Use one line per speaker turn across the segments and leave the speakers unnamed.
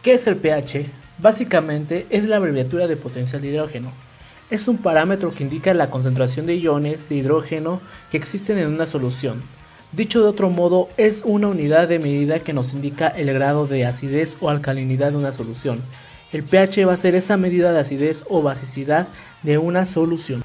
¿Qué es el pH? Básicamente es la abreviatura de potencial de hidrógeno. Es un parámetro que indica la concentración de iones de hidrógeno que existen en una solución. Dicho de otro modo, es una unidad de medida que nos indica el grado de acidez o alcalinidad de una solución. El pH va a ser esa medida de acidez o basicidad de una solución.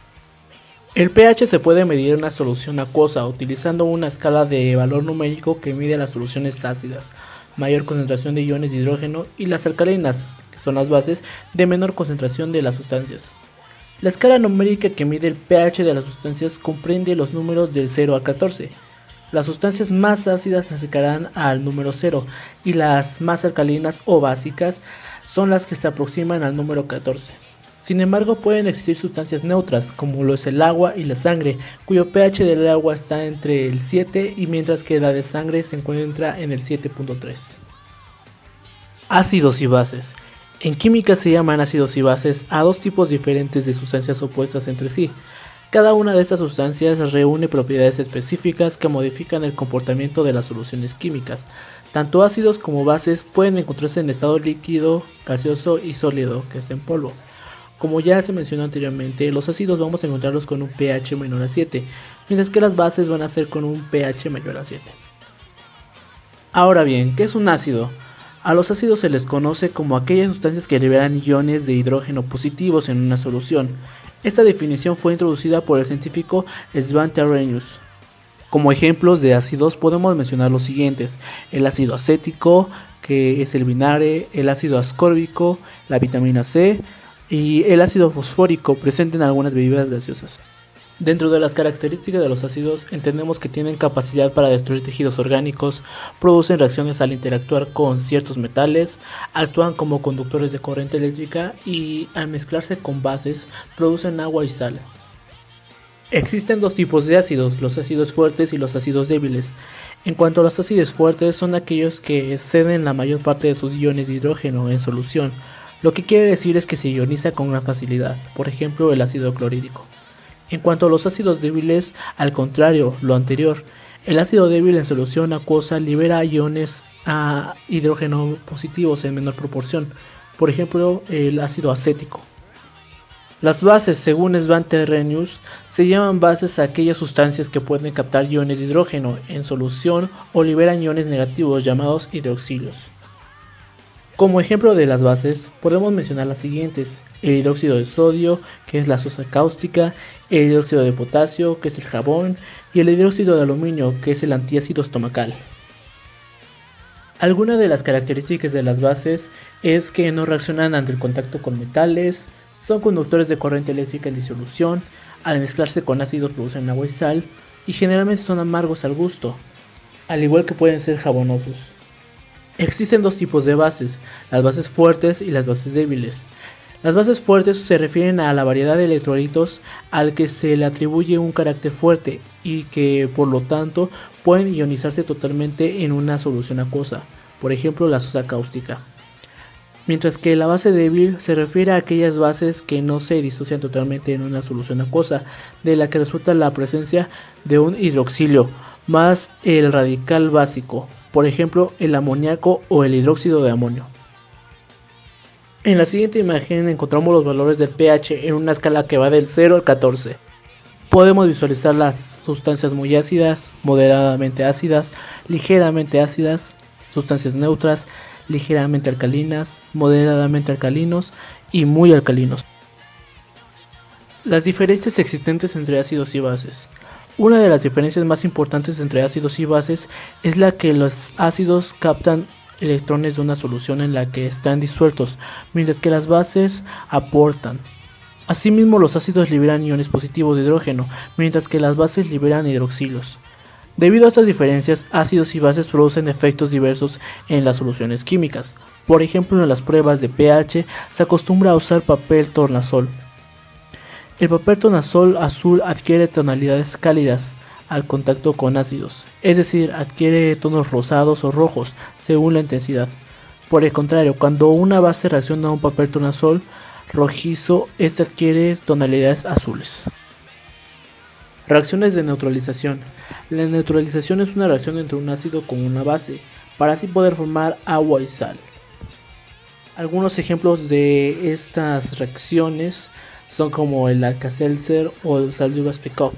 El pH se puede medir en una solución acuosa utilizando una escala de valor numérico que mide las soluciones ácidas, mayor concentración de iones de hidrógeno, y las alcalinas, que son las bases, de menor concentración de las sustancias. La escala numérica que mide el pH de las sustancias comprende los números del 0 al 14. Las sustancias más ácidas se acercarán al número 0 y las más alcalinas o básicas son las que se aproximan al número 14. Sin embargo, pueden existir sustancias neutras, como lo es el agua y la sangre, cuyo pH del agua está entre el 7 y mientras que la de sangre se encuentra en el 7.3. Ácidos y bases. En química se llaman ácidos y bases a dos tipos diferentes de sustancias opuestas entre sí. Cada una de estas sustancias reúne propiedades específicas que modifican el comportamiento de las soluciones químicas. Tanto ácidos como bases pueden encontrarse en estado líquido, gaseoso y sólido, que es en polvo. Como ya se mencionó anteriormente, los ácidos vamos a encontrarlos con un pH menor a 7, mientras que las bases van a ser con un pH mayor a 7. Ahora bien, ¿qué es un ácido? A los ácidos se les conoce como aquellas sustancias que liberan iones de hidrógeno positivos en una solución. Esta definición fue introducida por el científico Svante Arrhenius. Como ejemplos de ácidos podemos mencionar los siguientes: el ácido acético, que es el vinagre, el ácido ascórbico, la vitamina C y el ácido fosfórico presente en algunas bebidas gaseosas. Dentro de las características de los ácidos entendemos que tienen capacidad para destruir tejidos orgánicos, producen reacciones al interactuar con ciertos metales, actúan como conductores de corriente eléctrica y al mezclarse con bases producen agua y sal. Existen dos tipos de ácidos, los ácidos fuertes y los ácidos débiles. En cuanto a los ácidos fuertes, son aquellos que ceden la mayor parte de sus iones de hidrógeno en solución, lo que quiere decir es que se ioniza con gran facilidad, por ejemplo el ácido clorhídrico. En cuanto a los ácidos débiles, al contrario, lo anterior, el ácido débil en solución acuosa libera iones a hidrógeno positivos en menor proporción, por ejemplo el ácido acético. Las bases, según Svante Arrhenius, se llaman bases a aquellas sustancias que pueden captar iones de hidrógeno en solución o liberan iones negativos llamados hidroxilios. Como ejemplo de las bases, podemos mencionar las siguientes: el hidróxido de sodio, que es la sosa cáustica, el hidróxido de potasio, que es el jabón, y el hidróxido de aluminio, que es el antiácido estomacal. Algunas de las características de las bases es que no reaccionan ante el contacto con metales, son conductores de corriente eléctrica en disolución, al mezclarse con ácidos producen agua y sal, y generalmente son amargos al gusto, al igual que pueden ser jabonosos. Existen dos tipos de bases, las bases fuertes y las bases débiles. Las bases fuertes se refieren a la variedad de electrolitos al que se le atribuye un carácter fuerte y que por lo tanto pueden ionizarse totalmente en una solución acuosa, por ejemplo la sosa cáustica. Mientras que la base débil se refiere a aquellas bases que no se disocian totalmente en una solución acuosa, de la que resulta la presencia de un hidroxilio más el radical básico, por ejemplo el amoníaco o el hidróxido de amonio. En la siguiente imagen encontramos los valores del pH en una escala que va del 0 al 14. Podemos visualizar las sustancias muy ácidas, moderadamente ácidas, ligeramente ácidas, sustancias neutras, ligeramente alcalinas, moderadamente alcalinos y muy alcalinos. Las diferencias existentes entre ácidos y bases. Una de las diferencias más importantes entre ácidos y bases es la que los ácidos captan electrones de una solución en la que están disueltos, mientras que las bases aportan. Asimismo, los ácidos liberan iones positivos de hidrógeno, mientras que las bases liberan hidroxilios. Debido a estas diferencias, ácidos y bases producen efectos diversos en las soluciones químicas. Por ejemplo, en las pruebas de pH se acostumbra a usar papel tornasol. El papel tornasol azul adquiere tonalidades cálidas al contacto con ácidos, es decir, adquiere tonos rosados o rojos según la intensidad. Por el contrario, cuando una base reacciona a un papel tornasol rojizo, este adquiere tonalidades azules. Reacciones de neutralización. La neutralización es una reacción entre un ácido con una base, para así poder formar agua y sal. Algunos ejemplos de estas reacciones son como el Alka-Seltzer o el Saldivas Pickup.